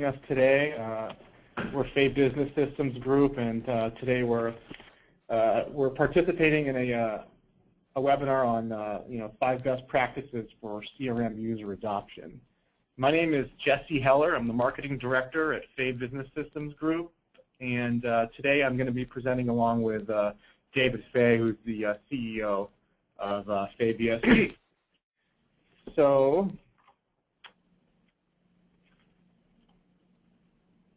us today. We're Faye Business Systems Group, and today we're participating in a webinar on 5 best practices for CRM user adoption. My name is Jesse Heller. I'm the marketing director at Faye Business Systems Group, and today I'm going to be presenting along with David Faye, who's the CEO of FayeBSG. So,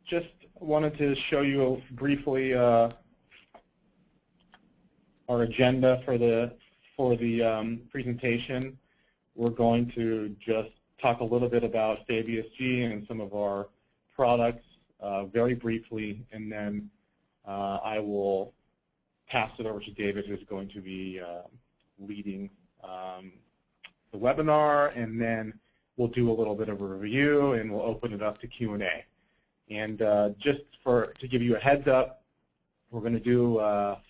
just wanted to show you briefly our agenda for the presentation. We're going to just talk a little bit about FayeBSG and some of our products very briefly, and then I will pass it over to David, who's going to be leading the webinar, and then we'll do a little bit of a review, and we'll open it up to Q&A. And just to give you a heads up, we're going to do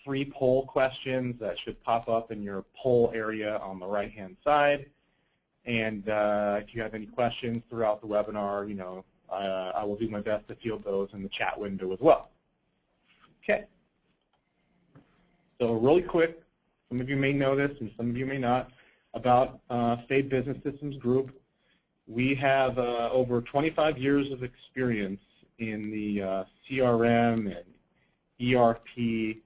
3 poll questions that should pop up in your poll area on the right-hand side. And if you have any questions throughout the webinar, I will do my best to field those in the chat window as well. Okay. So really quick, some of you may know this and some of you may not, about Faye Business Systems Group. We have over 25 years of experience in the CRM and ERP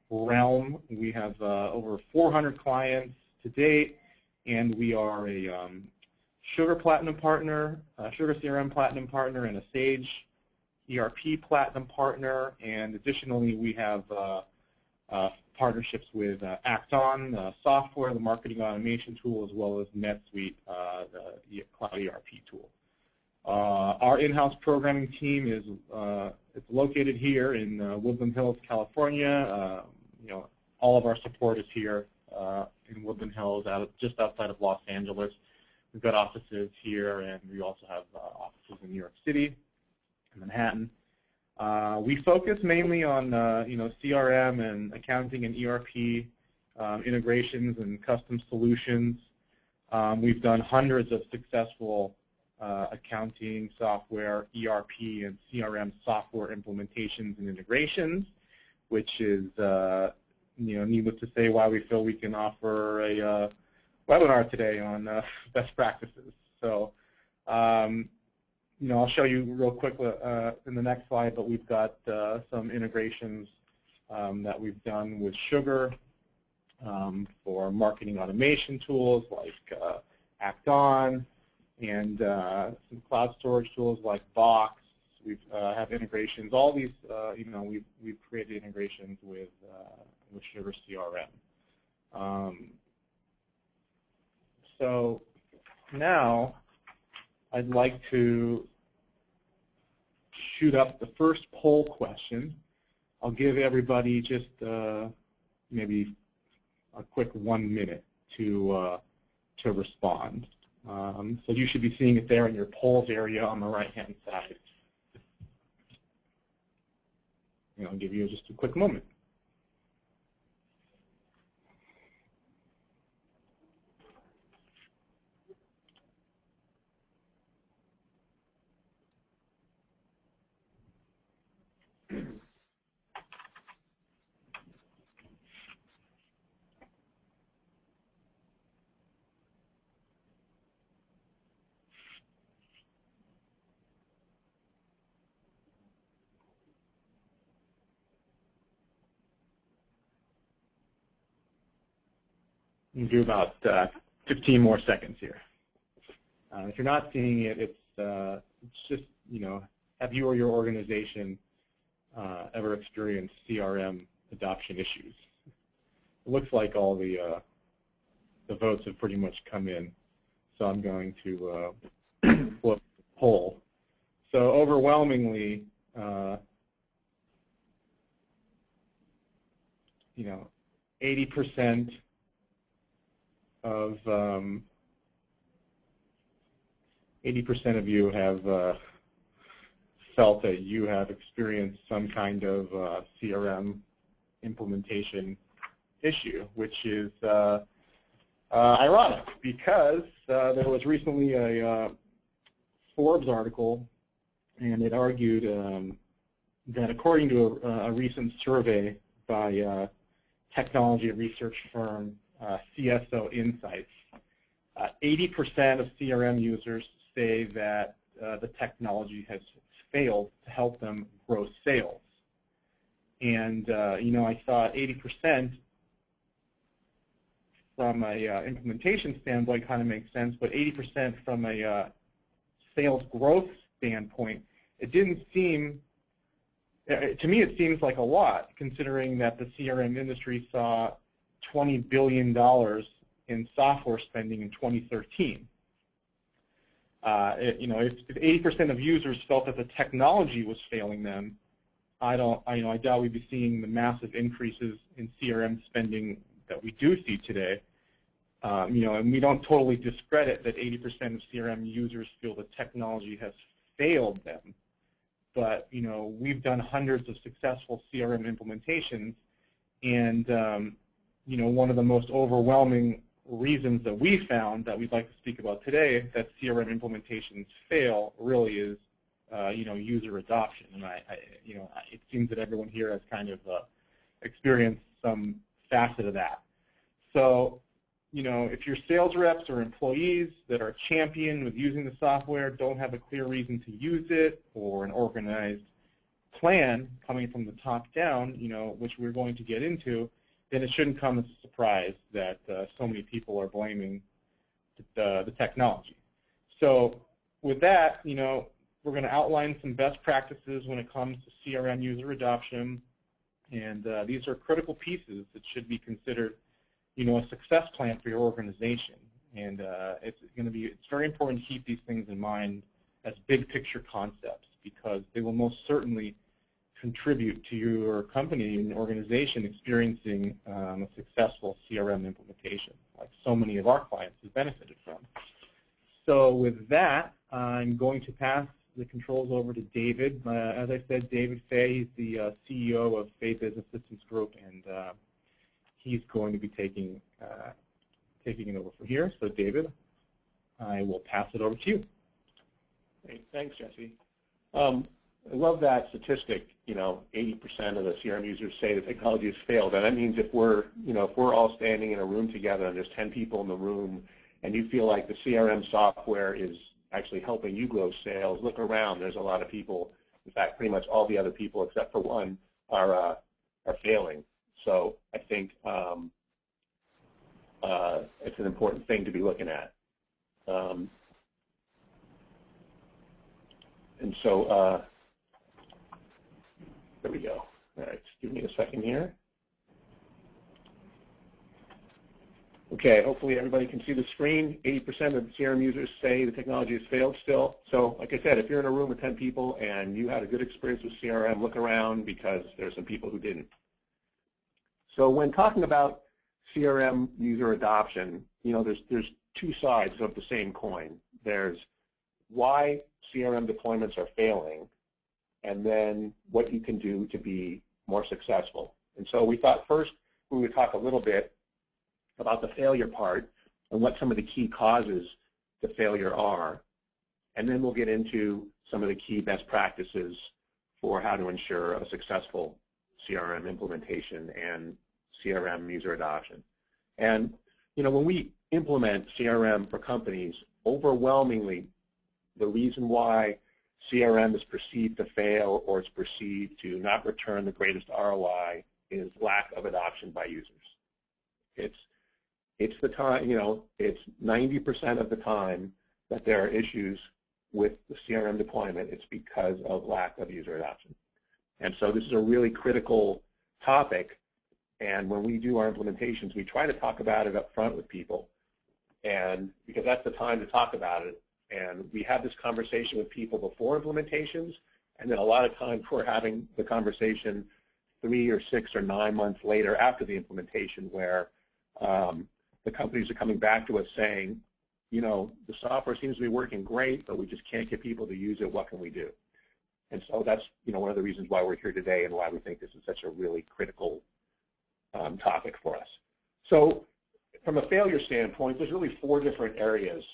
realm. We have over 400 clients to date, and we are a Sugar Platinum partner, Sugar CRM Platinum partner, and a Sage ERP Platinum partner. And additionally, we have partnerships with Acton software, the marketing automation tool, as well as NetSuite, the cloud ERP tool. Our in-house programming team is it's located here in Woodland Hills, California. All of our support is here in Woodland Hills, just outside of Los Angeles. We've got offices here, and we also have offices in New York City and Manhattan. We focus mainly on CRM and accounting and ERP integrations and custom solutions. We've done hundreds of successful accounting software, ERP, and CRM software implementations and integrations, which is, needless to say, why we feel we can offer a webinar today on best practices. So, I'll show you real quick in the next slide, but we've got some integrations that we've done with Sugar for marketing automation tools like Acton, and some cloud storage tools like Box. We have integrations. All these, we've created integrations with Sugar CRM. So now I'd like to shoot up the first poll question. I'll give everybody just maybe a quick 1 minute to respond. So you should be seeing it there in your polls area on the right-hand side. I'll give you just a quick moment. We'll do about 15 more seconds here. If you're not seeing it, it's just, have you or your organization ever experienced CRM adoption issues? It looks like all the votes have pretty much come in, so I'm going to flip the poll. So overwhelmingly, 80% of 80% of you have felt that you have experienced some kind of CRM implementation issue, which is ironic because there was recently a Forbes article and it argued that according to a recent survey by technology research firm CSO Insights, 80% of CRM users say that the technology has failed to help them grow sales. And, I thought 80% from a implementation standpoint kind of makes sense, but 80% from a sales growth standpoint, it didn't seem, to me it seems like a lot, considering that the CRM industry saw $20 billion in software spending in 2013. If 80% of users felt that the technology was failing them, I doubt we'd be seeing the massive increases in CRM spending that we do see today. And we don't totally discredit that 80% of CRM users feel the technology has failed them. But, we've done hundreds of successful CRM implementations, and, one of the most overwhelming reasons that we found that we'd like to speak about today that CRM implementations fail really is, user adoption. And it seems that everyone here has kind of experienced some facet of that. So, if your sales reps or employees that are championed with using the software don't have a clear reason to use it, or an organized plan coming from the top down, which we're going to get into, then it shouldn't come as a surprise that so many people are blaming the technology. So with that, we're going to outline some best practices when it comes to CRM user adoption, and these are critical pieces that should be considered, a success plan for your organization. And it's very important to keep these things in mind as big picture concepts, because they will most certainly contribute to your company and organization experiencing a successful CRM implementation, like so many of our clients have benefited from. So with that, I'm going to pass the controls over to David. As I said, David Faye, he's the CEO of FayeBSG Systems Group, and he's going to be taking it over from here. So David, I will pass it over to you. Great. Thanks, Jesse. I love that statistic. 80% of the CRM users say the technology has failed, and that means if we're all standing in a room together and there's 10 people in the room, and you feel like the CRM software is actually helping you grow sales, look around. There's a lot of people. In fact, pretty much all the other people except for one are failing. So I think it's an important thing to be looking at. And so there we go. All right, just give me a second here. Okay, hopefully everybody can see the screen. 80% of CRM users say the technology has failed still. So like I said, if you're in a room with 10 people and you had a good experience with CRM, look around, because there's some people who didn't. So when talking about CRM user adoption, there's two sides of the same coin. There's why CRM deployments are failing, and then what you can do to be more successful. And so we thought first we would talk a little bit about the failure part and what some of the key causes to failure are, and then we'll get into some of the key best practices for how to ensure a successful CRM implementation and CRM user adoption. And when we implement CRM for companies, overwhelmingly the reason why CRM is perceived to fail or it's perceived to not return the greatest ROI is lack of adoption by users. It's the time, it's 90% of the time that there are issues with the CRM deployment. It's because of lack of user adoption. And so this is a really critical topic, and when we do our implementations, we try to talk about it up front with people, and because that's the time to talk about it. And we have this conversation with people before implementations, and then a lot of times we're having the conversation 3 or 6 or 9 months later after the implementation, where the companies are coming back to us saying, the software seems to be working great, but we just can't get people to use it. What can we do? And so that's one of the reasons why we're here today and why we think this is such a really critical topic for us. So from a failure standpoint, there's really 4 different areas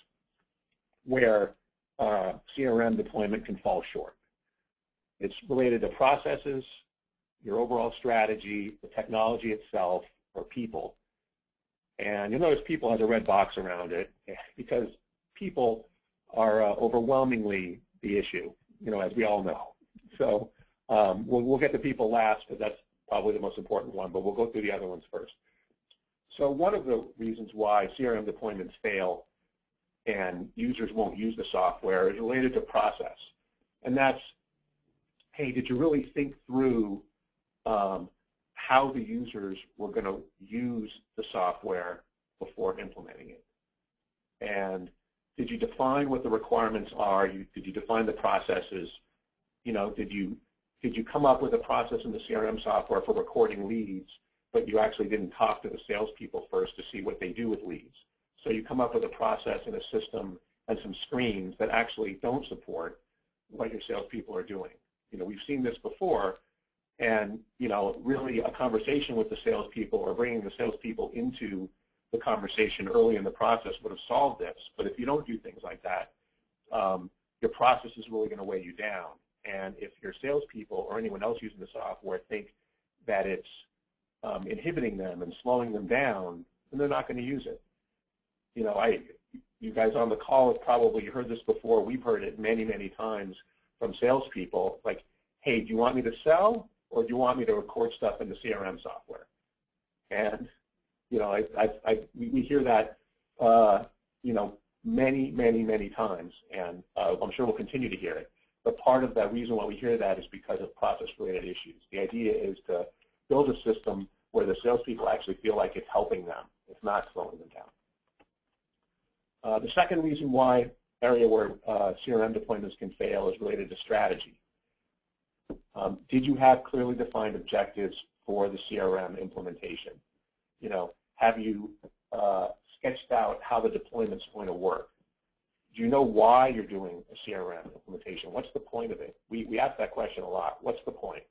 where CRM deployment can fall short. It's related to processes, your overall strategy, the technology itself, or people. And you'll notice people has a red box around it because people are overwhelmingly the issue, as we all know. So we'll get to people last because that's probably the most important one, but we'll go through the other ones first. So one of the reasons why CRM deployments fail and users won't use the software is related to process. And that's, hey, did you really think through how the users were going to use the software before implementing it? And did you define what the requirements are? Did you define the processes? Did you come up with a process in the CRM software for recording leads, but you actually didn't talk to the salespeople first to see what they do with leads? So you come up with a process and a system and some screens that actually don't support what your salespeople are doing. We've seen this before, and really a conversation with the salespeople or bringing the salespeople into the conversation early in the process would have solved this. But if you don't do things like that, your process is really going to weigh you down. And if your salespeople or anyone else using the software think that it's inhibiting them and slowing them down, then they're not going to use it. You guys on the call have probably heard this before. We've heard it many, many times from salespeople, like, hey, do you want me to sell or do you want me to record stuff in the CRM software? And, we hear that, many, many, many times, and I'm sure we'll continue to hear it. But part of that reason why we hear that is because of process-related issues. The idea is to build a system where the salespeople actually feel like it's helping them. It's not slowing them down. The second reason why area where CRM deployments can fail is related to strategy. Did you have clearly defined objectives for the CRM implementation? Have you sketched out how the deployment's going to work? Do you know why you're doing a CRM implementation? What's the point of it? We ask that question a lot. What's the point?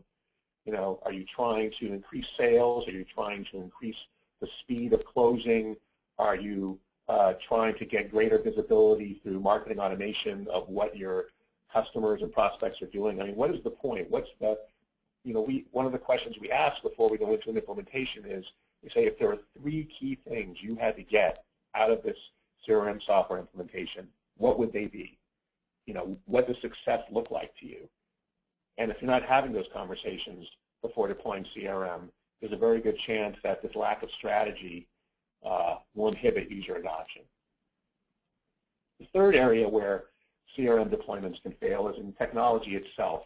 Are you trying to increase sales? Are you trying to increase the speed of closing? Are you trying to get greater visibility through marketing automation of what your customers and prospects are doing? I mean, what is the point? What's the, one of the questions we ask before we go into an implementation is, we say, if there are 3 key things you had to get out of this CRM software implementation, what would they be? What does success look like to you? And if you're not having those conversations before deploying CRM, there's a very good chance that this lack of strategy will inhibit user adoption. The third area where CRM deployments can fail is in technology itself.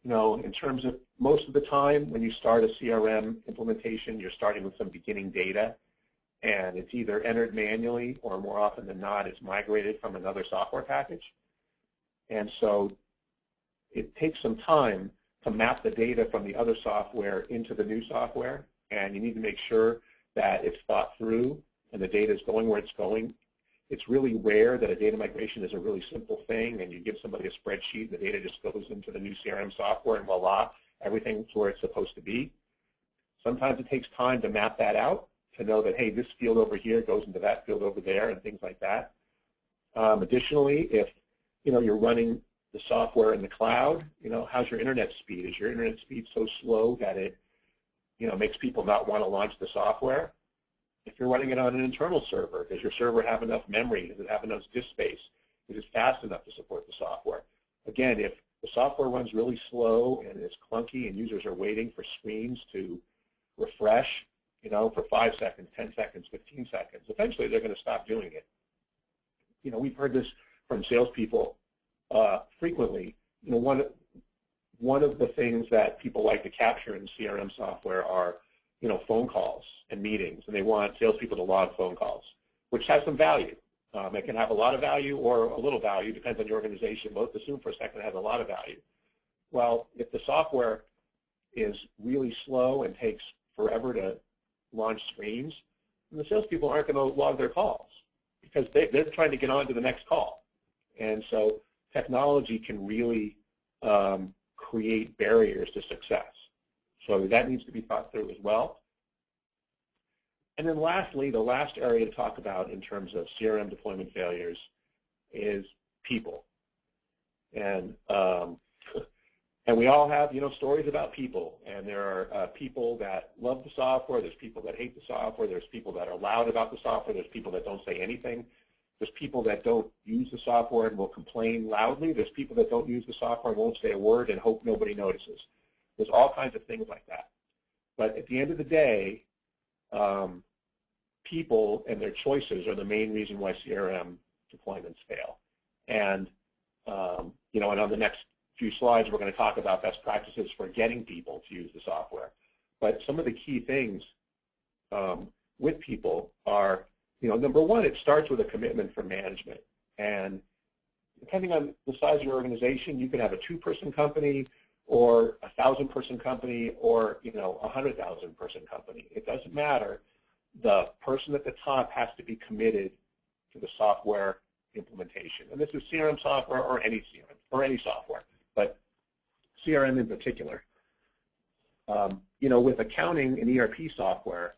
In terms of most of the time when you start a CRM implementation, you're starting with some beginning data, and it's either entered manually or more often than not, it's migrated from another software package. And so it takes some time to map the data from the other software into the new software, and you need to make sure that it's thought through and the data is going where it's going. It's really rare that a data migration is a really simple thing and you give somebody a spreadsheet and the data just goes into the new CRM software and voila, everything's where it's supposed to be. Sometimes it takes time to map that out, to know that, hey, this field over here goes into that field over there and things like that. Additionally, if you're running the software in the cloud, how's your internet speed? Is your internet speed so slow that it makes people not want to launch the software? If you're running it on an internal server, does your server have enough memory? Does it have enough disk space? Is it fast enough to support the software? Again, if the software runs really slow and it's clunky and users are waiting for screens to refresh, for 5 seconds, 10 seconds, 15 seconds, eventually they're going to stop doing it. We've heard this from salespeople frequently. One of the things that people like to capture in CRM software are phone calls and meetings, and they want salespeople to log phone calls, which has some value. It can have a lot of value or a little value, depends on your organization. Let's assume for a second it has a lot of value. Well, if the software is really slow and takes forever to launch screens, then the salespeople aren't going to log their calls because they're trying to get on to the next call. And so technology can really create barriers to success. So that needs to be thought through as well. And then lastly, the last area to talk about in terms of CRM deployment failures is people. And And we all have, stories about people, and there are people that love the software, there's people that hate the software, there's people that are loud about the software, there's people that don't say anything, there's people that don't use the software and will complain loudly, there's people that don't use the software and won't say a word and hope nobody notices. There's all kinds of things like that. But at the end of the day, people and their choices are the main reason why CRM deployments fail. And, and on the next few slides, we're going to talk about best practices for getting people to use the software. But some of the key things with people are, number one, it starts with a commitment from management. And depending on the size of your organization, you can have a 2-person company or a 1,000-person company or, a 100,000-person company. It doesn't matter. The person at the top has to be committed to the software implementation. And this is CRM software or any CRM or any software, but CRM in particular. With accounting and ERP software,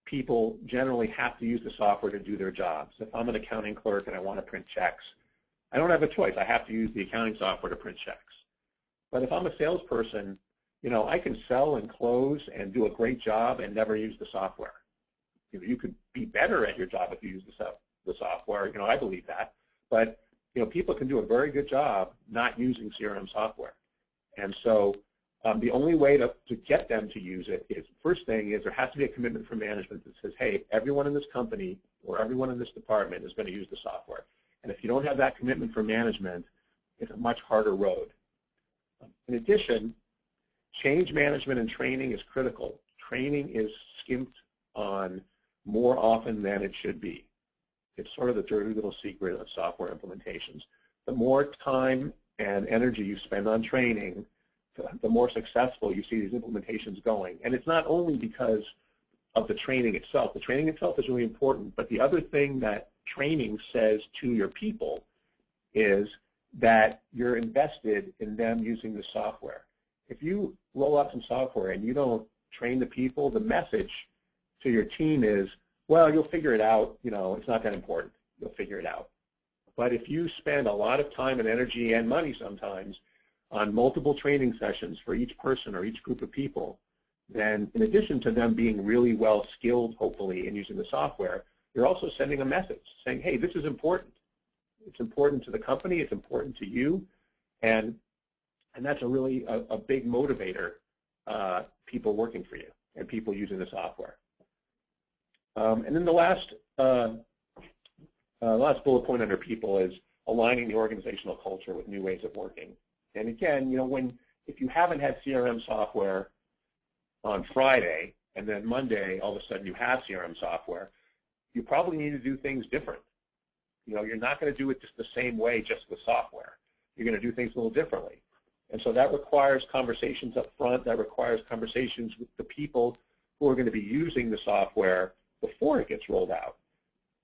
people generally have to use the software to do their jobs. If I'm an accounting clerk and I want to print checks, I don't have a choice. I have to use the accounting software to print checks. But if I'm a salesperson, I can sell and close and do a great job and never use the software. You could be better at your job if you use the software. I believe that. But, people can do a very good job not using CRM software. And so the only way to get them to use it is, first thing is there has to be a commitment from management that says, hey, everyone in this company or everyone in this department is going to use the software. And if you don't have that commitment from management, it's a much harder road. In addition, change management and training is critical. Training is skimped on more often than it should be. It's sort of the dirty little secret of software implementations. The more time and energy you spend on training, the more successful you see these implementations going. And it's not only because of the training itself. The training itself is really important, but the other thing that training says to your people is that you're invested in them using the software. If you roll out some software and you don't train the people, the message to your team is, well, you'll figure it out. It's not that important. You'll figure it out. But if you spend a lot of time and energy and money sometimes on multiple training sessions for each person or each group of people, then in addition to them being really well skilled, hopefully, in using the software, you're also sending a message saying, hey, this is important. It's important to the company. It's important to you. And that's a really a big motivator, people working for you and people using the software. And then the last bullet point under people is aligning the organizational culture with new ways of working. And again, if you haven't had CRM software on Friday and then Monday all of a sudden you have CRM software, you probably need to do things different. You're not going to do it just the same way just with software. You're going to do things a little differently. And so that requires conversations up front. That requires conversations with the people who are going to be using the software before it gets rolled out.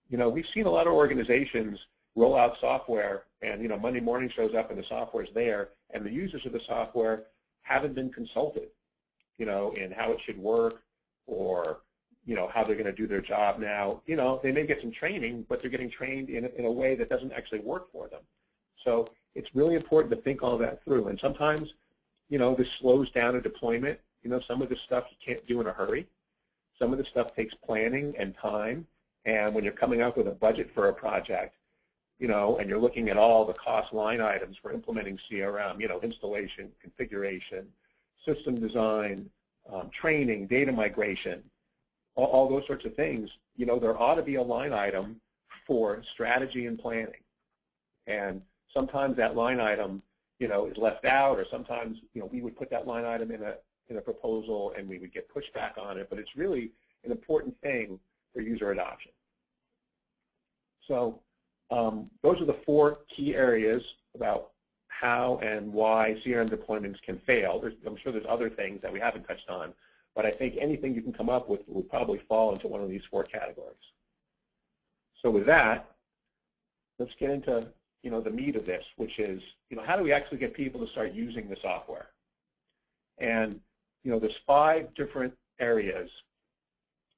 We've seen a lot of organizations roll out software and, Monday morning shows up and the software is there and the users of the software haven't been consulted, in how it should work or, how they're going to do their job now. They may get some training, but they're getting trained in a way that doesn't actually work for them. So it's really important to think all that through. And sometimes, this slows down a deployment. Some of this stuff you can't do in a hurry. Some of this stuff takes planning and time. And when you're coming up with a budget for a project, and you're looking at all the cost line items for implementing CRM, installation, configuration, system design, training, data migration, all those sorts of things, there ought to be a line item for strategy and planning. And sometimes that line item, is left out, or sometimes, we would put that line item in a proposal and we would get pushback on it, but it's really an important thing for user adoption. So those are the 4 key areas about how and why CRM deployments can fail. I'm sure there's other things that we haven't touched on, but I think anything you can come up with will probably fall into one of these 4 categories. So with that, let's get into the meat of this, which is how do we actually get people to start using the software? And there's 5 different areas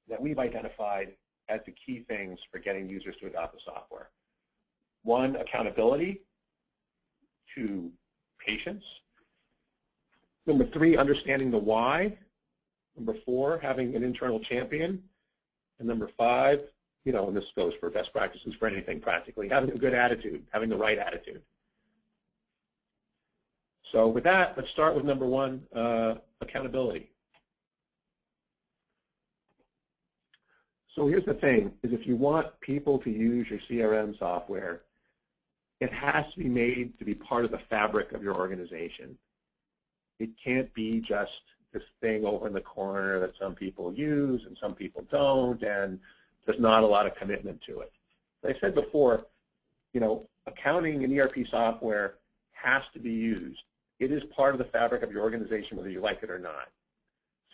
that we've identified as the key things for getting users to adopt the software. 1, accountability. 2, patience. Number 3, understanding the why. Number 4, having an internal champion. And number 5, and this goes for best practices for anything practically, having a good attitude, having the right attitude. So with that, let's start with number 1, accountability. So here's the thing, is if you want people to use your CRM software, it has to be made to be part of the fabric of your organization. It can't be just this thing over in the corner that some people use and some people don't, and there's not a lot of commitment to it. As I said before, accounting and ERP software has to be used. It is part of the fabric of your organization whether you like it or not.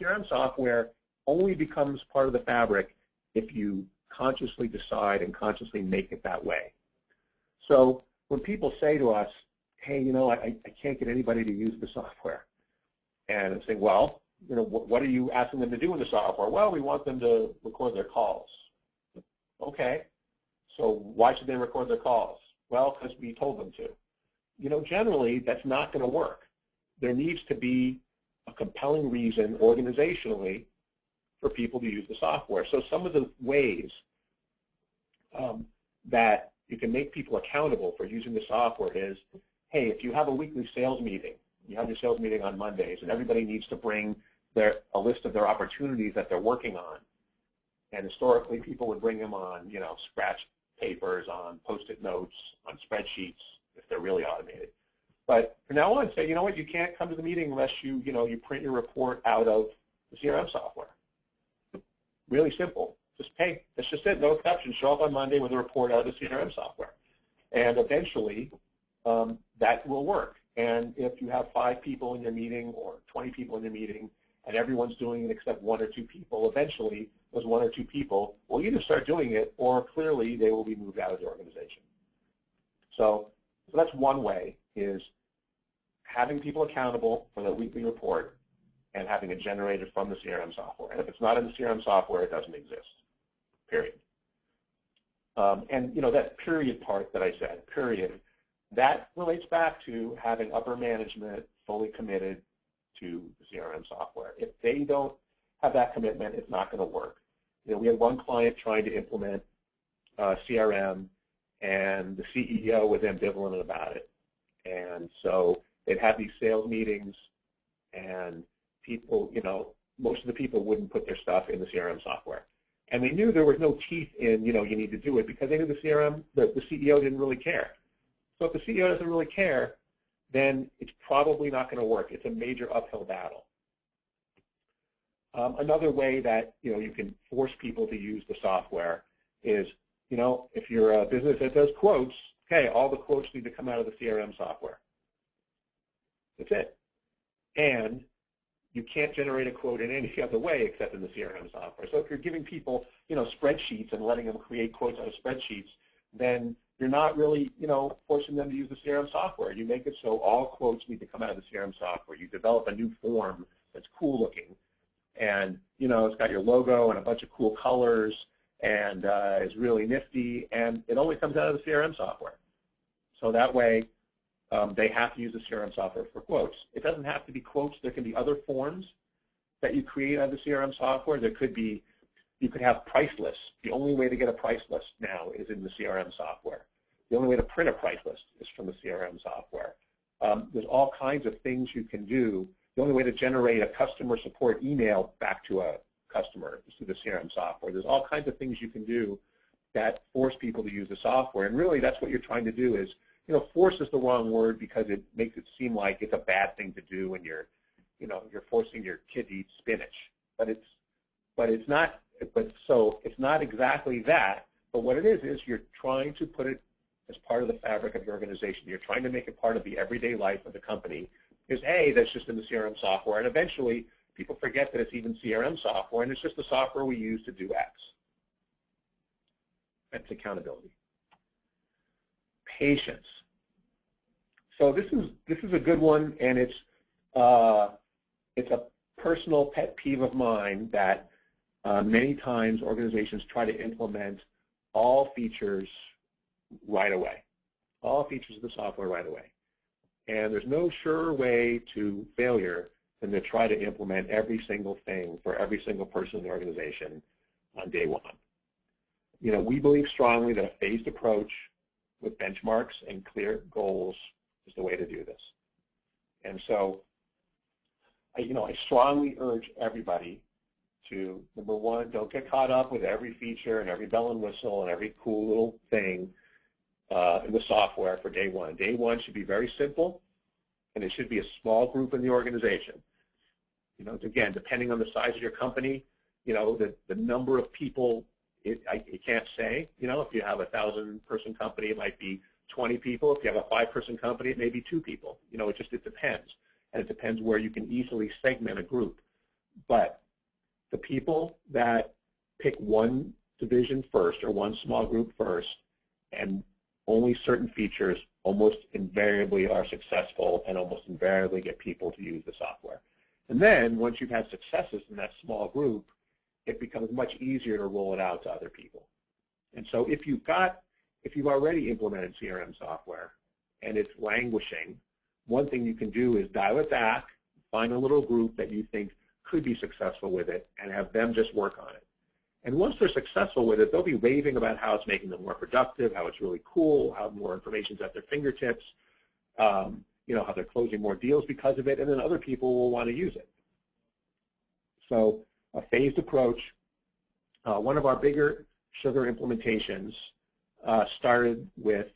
CRM software only becomes part of the fabric if you consciously decide and consciously make it that way. So when people say to us, hey, I can't get anybody to use the software, and I'm saying, well, what are you asking them to do in the software? Well, we want them to record their calls. Okay, so why should they record their calls? Well, because we told them to. Generally, that's not going to work. There needs to be a compelling reason organizationally for people to use the software. So some of the ways that you can make people accountable for using the software is, hey, if you have a weekly sales meeting, you have your sales meeting on Mondays, and everybody needs to bring a list of their opportunities that they're working on. And historically, people would bring them on, scratch papers, on Post-it notes, on spreadsheets, if they're really automated. But from now on, say, you know what, you can't come to the meeting unless you print your report out of the CRM software. Really simple. Just, hey, that's just it, no exception. Show up on Monday with a report out of the CRM software. And eventually, that will work. And if you have 5 people in your meeting or 20 people in your meeting, and everyone's doing it except 1 or 2 people, eventually those 1 or 2 people will either start doing it or clearly they will be moved out of the organization. So that's one way, is having people accountable for the weekly report and having it generated from the CRM software. And if it's not in the CRM software, it doesn't exist, period. And that period part that I said, period, that relates back to having upper management fully committed to the CRM software. If they don't have that commitment, it's not going to work. We had one client trying to implement CRM, and the CEO was ambivalent about it. And so they'd have these sales meetings, and people, most of the people wouldn't put their stuff in the CRM software. And they knew there was no teeth in, you need to do it, because they knew the CEO didn't really care. So if the CEO doesn't really care, then it's probably not going to work. It's a major uphill battle. Another way that you can force people to use the software is, if you're a business that does quotes, okay, all the quotes need to come out of the CRM software. That's it. And you can't generate a quote in any other way except in the CRM software. So if you're giving people, spreadsheets and letting them create quotes out of spreadsheets, then you're not really, forcing them to use the CRM software. You make it so all quotes need to come out of the CRM software. You develop a new form that's cool looking, and it's got your logo and a bunch of cool colors, and is really nifty, and it only comes out of the CRM software. So that way, they have to use the CRM software for quotes. It doesn't have to be quotes. There can be other forms that you create out of the CRM software. There could be, you could have price lists. The only way to get a price list now is in the CRM software. The only way to print a price list is from the CRM software. There's all kinds of things you can do. The only way to generate a customer support email back to a customer is through the CRM software. There's all kinds of things you can do that force people to use the software. And really, that's what you're trying to do is, force is the wrong word because it makes it seem like it's a bad thing to do when you're forcing your kid to eat spinach. But it's not exactly that. But what it is you're trying to put it as part of the fabric of your organization. You're trying to make it part of the everyday life of the company. Is, hey, that's just in the CRM software. And eventually, people forget that it's even CRM software, and it's just the software we use to do X. That's accountability. Patience. So this is a good one, and it's a personal pet peeve of mine that many times organizations try to implement all features right away, all features of the software right away. And there's no sure way to failure than to try to implement every single thing for every single person in the organization on day one. We believe strongly that a phased approach with benchmarks and clear goals is the way to do this. And so, I strongly urge everybody to, number one, don't get caught up with every feature and every bell and whistle and every cool little thing in the software for day one. Day one should be very simple, and it should be a small group in the organization. Again, depending on the size of your company, the number of people, you can't say. If you have a 1,000-person company, it might be 20 people. If you have a 5-person company, it may be 2 people. It depends. And it depends where you can easily segment a group. But the people that pick one division first or one small group first and only certain features almost invariably are successful and almost invariably get people to use the software. And then once you've had successes in that small group, it becomes much easier to roll it out to other people. And so if you've already implemented CRM software and it's languishing, one thing you can do is dial it back, find a little group that you think could be successful with it, and have them just work on it. And once they're successful with it, they'll be raving about how it's making them more productive, how it's really cool, how more information's at their fingertips, how they're closing more deals because of it, and then other people will want to use it. So a phased approach. One of our bigger sugar implementations started with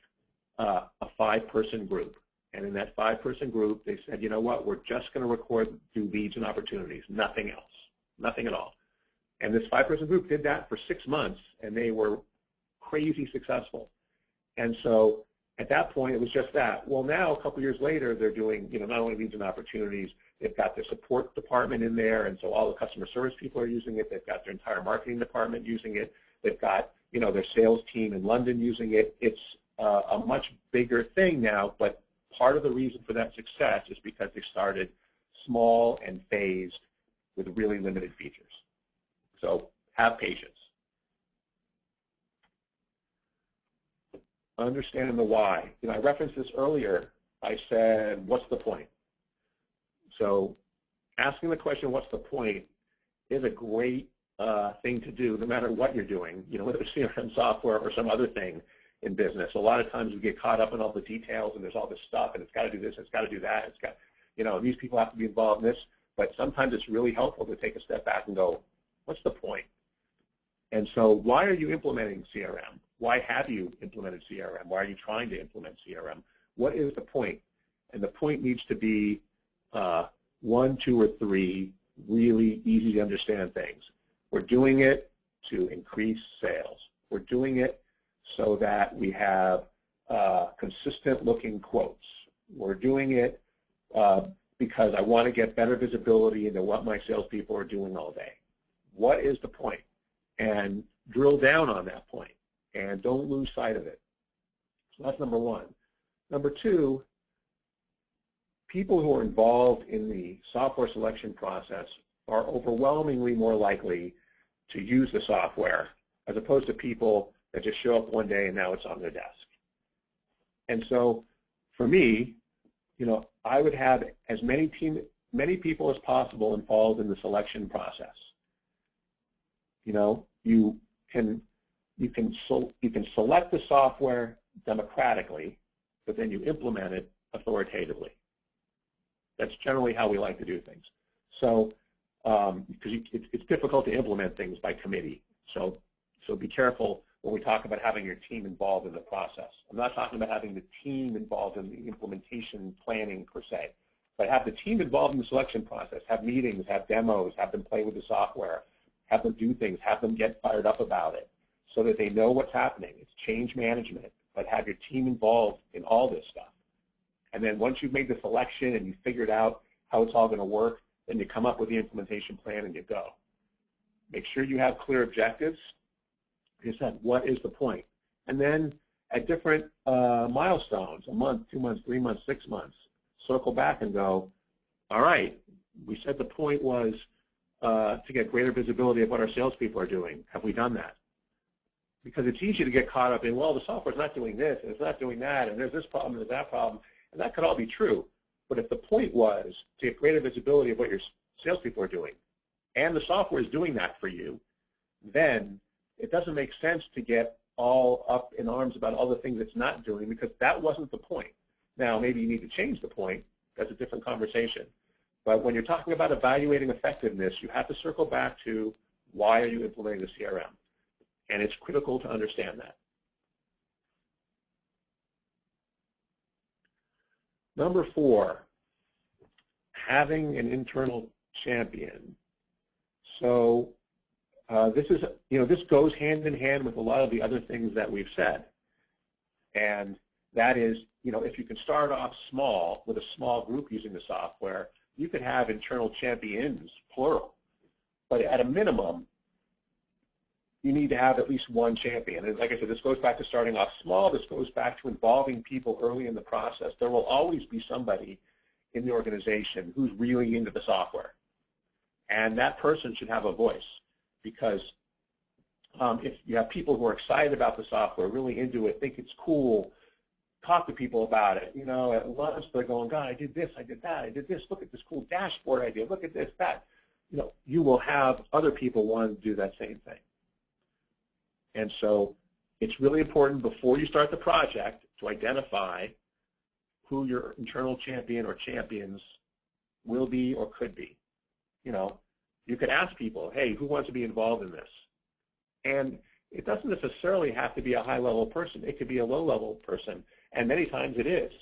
a 5-person group. And in that 5-person group, they said, you know what, we're just going to do leads and opportunities, nothing else, nothing at all. And this 5-person group did that for 6 months, and they were crazy successful. And so at that point, it was just that. Well, now, a couple years later, they're doing, not only leads and opportunities, they've got their support department in there, and so all the customer service people are using it. They've got their entire marketing department using it. They've got, their sales team in London using it. It's a much bigger thing now, but part of the reason for that success is because they started small and phased with really limited features. So have patience. Understand the why. I referenced this earlier. I said, what's the point? So asking the question, what's the point, is a great thing to do no matter what you're doing, whether it's CRM software or some other thing in business. A lot of times we get caught up in all the details, and there's all this stuff, and it's got to do this, it's got to do that, it's got, these people have to be involved in this. But sometimes it's really helpful to take a step back and go, what's the point? And so why are you implementing CRM? Why have you implemented CRM? Why are you trying to implement CRM? What is the point? And the point needs to be 1, 2, or 3 really easy to understand things. We're doing it to increase sales. We're doing it so that we have consistent looking quotes. We're doing it because I want to get better visibility into what my salespeople are doing all day. What is the point? And drill down on that point, and don't lose sight of it. So that's number 1. Number 2, people who are involved in the software selection process are overwhelmingly more likely to use the software as opposed to people that just show up one day and now it's on their desk. And so for me, I would have as many people as possible involved in the selection process. You can select the software democratically, but then you implement it authoritatively. That's generally how we like to do things. So, because it's difficult to implement things by committee. So be careful when we talk about having your team involved in the process. I'm not talking about having the team involved in the implementation planning per se, but have the team involved in the selection process, have meetings, have demos, have them play with the software, have them do things, have them get fired up about it so that they know what's happening. It's change management, but have your team involved in all this stuff. And then once you've made the selection and you've figured out how it's all going to work, then you come up with the implementation plan and you go. Make sure you have clear objectives. Like I said, what is the point? And then at different milestones, a month, 2 months, 3 months, 6 months, circle back and go, all right, we said the point was to get greater visibility of what our salespeople are doing. Have we done that? Because it's easy to get caught up in, well, the software's not doing this, and it's not doing that, and there's this problem, and there's that problem, and that could all be true. But if the point was to get greater visibility of what your salespeople are doing, and the software is doing that for you, then it doesn't make sense to get all up in arms about all the things it's not doing, because that wasn't the point. Now, maybe you need to change the point. That's a different conversation. But when you're talking about evaluating effectiveness, you have to circle back to why are you implementing the CRM? And it's critical to understand that. Number 4, having an internal champion. So this goes hand in hand with a lot of the other things that we've said. And that is, if you can start off small with a small group using the software, you could have internal champions, plural. But at a minimum, you need to have at least one champion. And like I said, this goes back to starting off small. This goes back to involving people early in the process. There will always be somebody in the organization who's really into the software. And that person should have a voice, because if you have people who are excited about the software, really into it, think it's cool, talk to people about it. At lunch they're going, God, I did this, I did that, I did this. Look at this cool dashboard I did. Look at this, that. You will have other people want to do that same thing. And so it's really important before you start the project to identify who your internal champion or champions will be or could be. You could ask people, hey, who wants to be involved in this? And it doesn't necessarily have to be a high-level person. It could be a low-level person, and many times it is.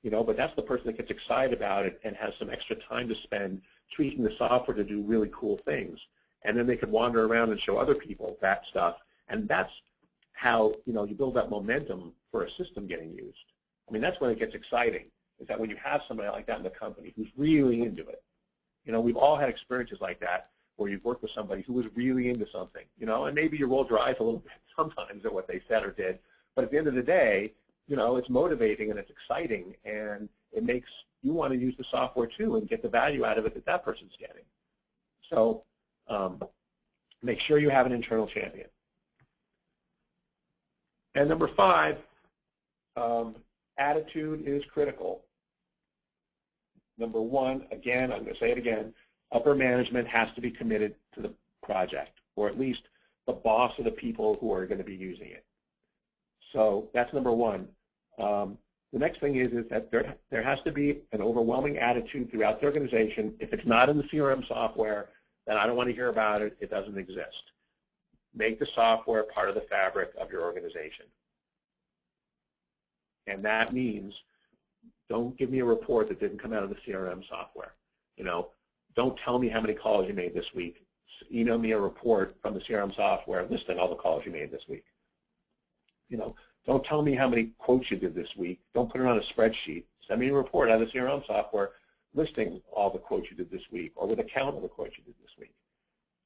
But that's the person that gets excited about it and has some extra time to spend tweaking the software to do really cool things. And then they could wander around and show other people that stuff. And that's how, you build that momentum for a system getting used. I mean, that's when it gets exciting, is that when you have somebody like that in the company who's really into it. We've all had experiences like that where you've worked with somebody who was really into something, and maybe you rolled your eyes a little bit sometimes at what they said or did. But at the end of the day, it's motivating and it's exciting, and it makes you want to use the software too and get the value out of it that person's getting. So make sure you have an internal champion. And number 5, attitude is critical. Number 1, again, I'm going to say it again, upper management has to be committed to the project, or at least the boss of the people who are going to be using it. So that's number 1. The next thing is that there has to be an overwhelming attitude throughout the organization. If it's not in the CRM software, then I don't want to hear about it. It doesn't exist. Make the software part of the fabric of your organization. And that means don't give me a report that didn't come out of the CRM software. Don't tell me how many calls you made this week. Email me a report from the CRM software listing all the calls you made this week. Don't tell me how many quotes you did this week. Don't put it on a spreadsheet. Send me a report out of the CRM software listing all the quotes you did this week, or with a count of the quotes you did this week.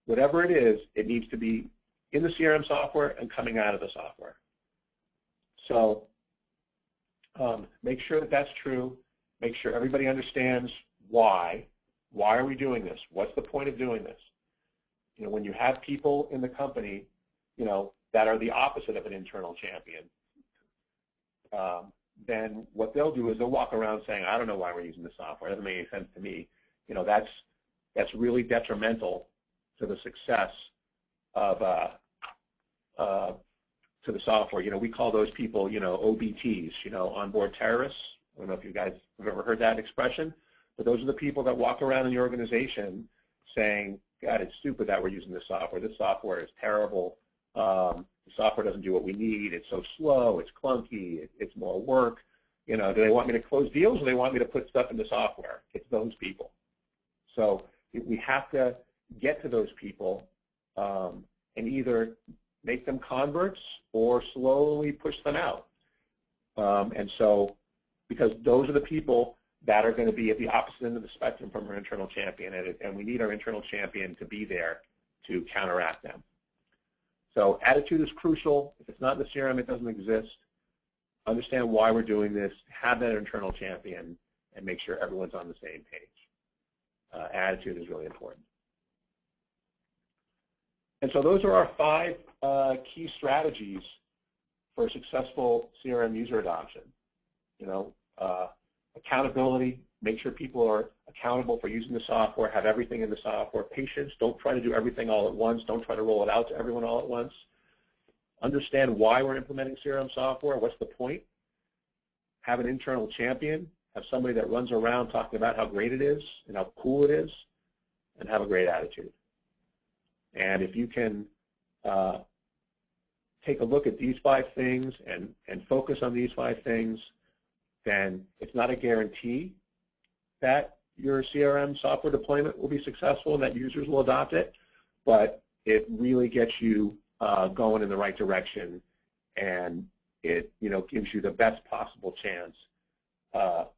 Whatever it is, it needs to be in the CRM software and coming out of the software. So make sure that that's true. Make sure everybody understands why. Why are we doing this? What's the point of doing this? When you have people in the company, that are the opposite of an internal champion, then what they'll do is they'll walk around saying, I don't know why we're using the software. It doesn't make any sense to me. That's really detrimental to the success of to the software. We call those people, OBTs, onboard terrorists. I don't know if you guys have ever heard that expression, but those are the people that walk around in the organization saying, God, it's stupid that we're using this software. This software is terrible. The software doesn't do what we need. It's so slow. It's clunky. It's more work. Do they want me to close deals, or do they want me to put stuff in the software? It's those people. So we have to get to those people and either make them converts or slowly push them out. And so, because those are the people that are going to be at the opposite end of the spectrum from our internal champion, and we need our internal champion to be there to counteract them. So attitude is crucial. If it's not in the CRM, it doesn't exist. Understand why we're doing this, have that internal champion, and make sure everyone's on the same page. Attitude is really important. And so those are our 5 key strategies for successful CRM user adoption. accountability, make sure people are accountable for using the software, have everything in the software. Patience, don't try to do everything all at once. Don't try to roll it out to everyone all at once. Understand why we're implementing CRM software, what's the point. Have an internal champion, have somebody that runs around talking about how great it is and how cool it is, and have a great attitude. And if you can take a look at these 5 things and focus on these 5 things, then it's not a guarantee that your CRM software deployment will be successful and that users will adopt it, but it really gets you going in the right direction, and it gives you the best possible chance of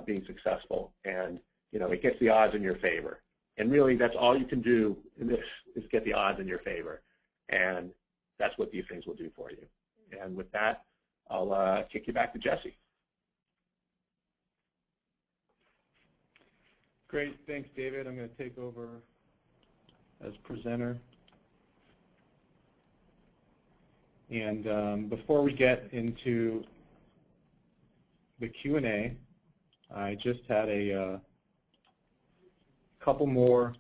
being successful, and it gets the odds in your favor. And really, that's all you can do in this is get the odds in your favor, and that's what these things will do for you. And with that, I'll kick you back to Jesse. Great, thanks, David. I'm going to take over as presenter. And before we get into the Q&A, I just had a couple more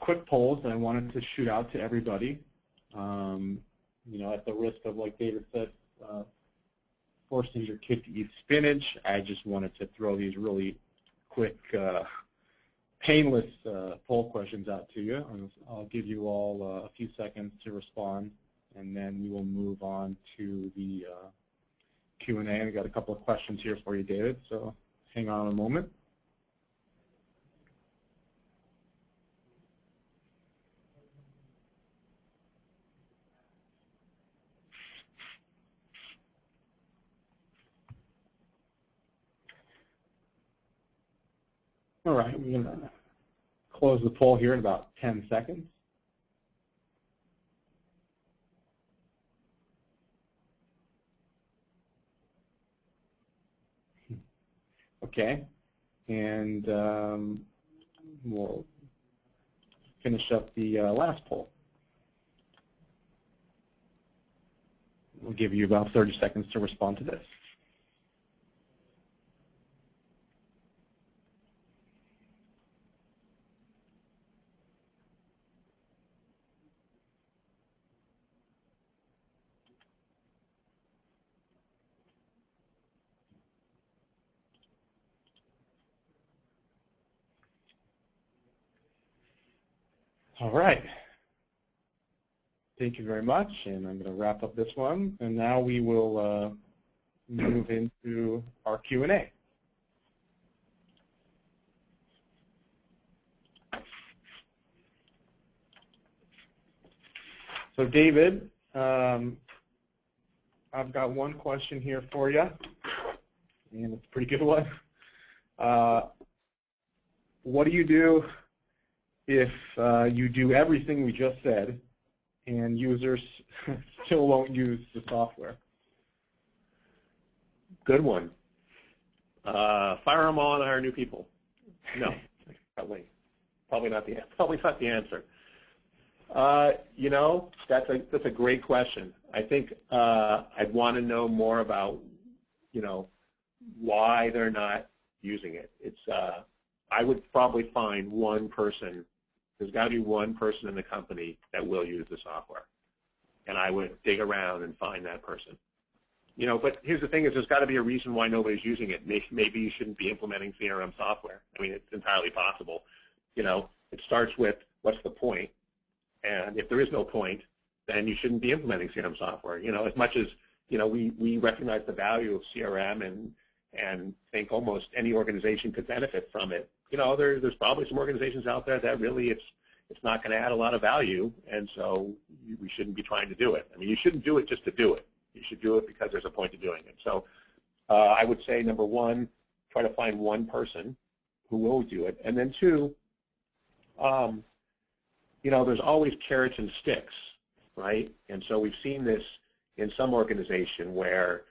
quick polls that I wanted to shoot out to everybody. At the risk of, like David said, forcing your kid to eat spinach, I just wanted to throw these really quick, painless poll questions out to you. I'll give you all a few seconds to respond, and then we will move on to the Q&A. I've got a couple of questions here for you, David, so hang on a moment. All right, we're going to close the poll here in about 10 seconds. Okay, and we'll finish up the last poll. We'll give you about 30 seconds to respond to this. All right. Thank you very much, and I'm going to wrap up this one. And now we will move into our Q&A. So, David, I've got one question here for you, and it's a pretty good one. What do you do if you do everything we just said and users still won't use the software? Good one. Fire them all and hire new people. No, probably not the answer. That's a great question. I think I'd want to know more about, why they're not using it. I would probably find one person. There's got to be one person in the company that will use the software, and I would dig around and find that person. But here's the thing: is there's got to be a reason why nobody's using it. Maybe you shouldn't be implementing CRM software. I mean, it's entirely possible. It starts with what's the point, and if there is no point, then you shouldn't be implementing CRM software. As much as we recognize the value of CRM and think almost any organization could benefit from it. There's probably some organizations out there that really it's not going to add a lot of value, and so we shouldn't be trying to do it. I mean, you shouldn't do it just to do it. You should do it because there's a point to doing it. So I would say, number one, try to find one person who will do it, and then two, there's always carrots and sticks, right? And so we've seen this in some organization where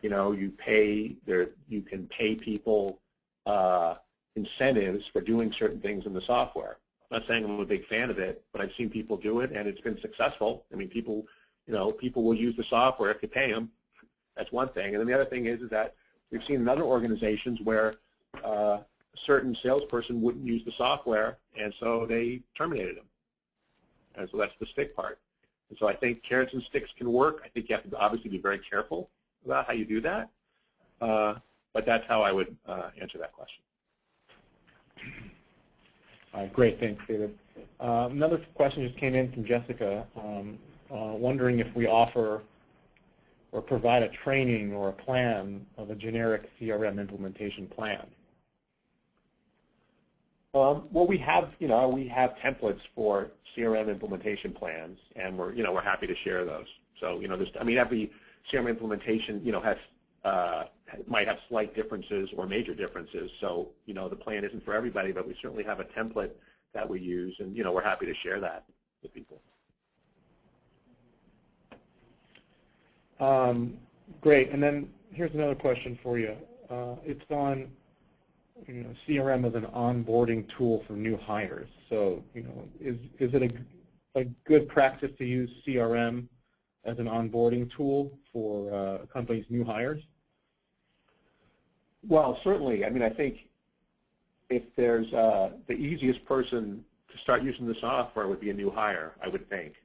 you can pay people incentives for doing certain things in the software. I'm not saying I'm a big fan of it, but I've seen people do it, and it's been successful. I mean, people people will use the software if you pay them. That's one thing. And then the other thing is that we've seen in other organizations where a certain salesperson wouldn't use the software, and so they terminated him. And so that's the stick part. And so I think carrots and sticks can work. I think you have to obviously be very careful about how you do that. But that's how I would answer that question. Great, thanks, David. Another question just came in from Jessica, wondering if we offer or provide a training or a plan of a generic CRM implementation plan. Well, we have templates for CRM implementation plans, and we're happy to share those. So every CRM implementation might have slight differences or major differences. So the plan isn't for everybody, but we certainly have a template that we use, and we're happy to share that with people. Great, and then here's another question for you. It's on CRM as an onboarding tool for new hires. So is it a good practice to use CRM as an onboarding tool for a company's new hires? Well, certainly. I mean, I think if there's the easiest person to start using the software would be a new hire, I would think.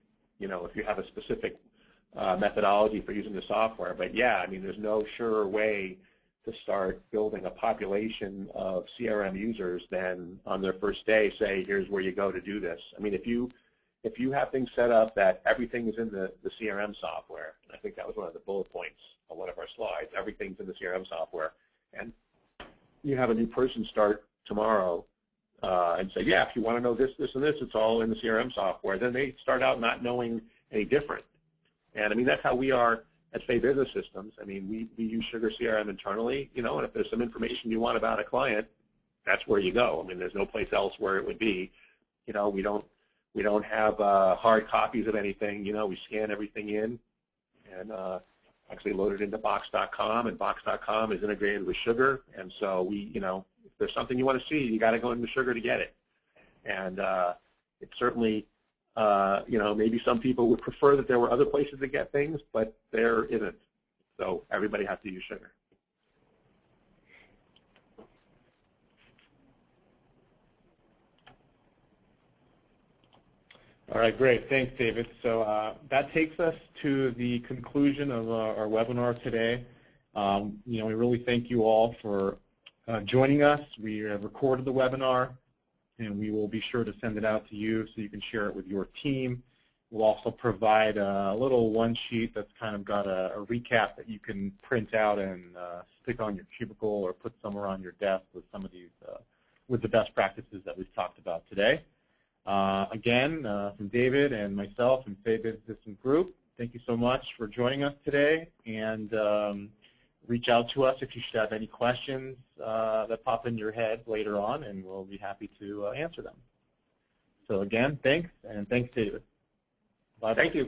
If you have a specific methodology for using the software. But yeah, I mean, there's no surer way to start building a population of CRM users than on their first day say, here's where you go to do this. I mean, if you have things set up that everything is in the CRM software, and I think that was one of the bullet points on one of our slides, everything's in the CRM software, and you have a new person start tomorrow and say, yeah, if you want to know this, this, and this, it's all in the CRM software, then they start out not knowing any different. And I mean, that's how we are at Faye Business Systems. I mean, we use Sugar CRM internally, and if there's some information you want about a client, that's where you go. I mean, there's no place else where it would be. We don't have hard copies of anything. We scan everything in and actually load it into Box.com, and Box.com is integrated with Sugar. And so if there's something you want to see, you got to go into Sugar to get it. And it's certainly, maybe some people would prefer that there were other places to get things, but there isn't. So everybody has to use Sugar. All right, great. Thanks, David. So that takes us to the conclusion of our webinar today. We really thank you all for joining us. We have recorded the webinar, and we will be sure to send it out to you so you can share it with your team. We'll also provide a little one sheet that's kind of got a recap that you can print out and stick on your cubicle or put somewhere on your desk with some of these, with the best practices that we've talked about today. Again, from David and myself and Faye Business Systems Group, thank you so much for joining us today, and reach out to us if you should have any questions that pop in your head later on, and we'll be happy to answer them. So again, thanks, and thanks, David. Bye. Thank you.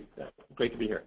Great to be here.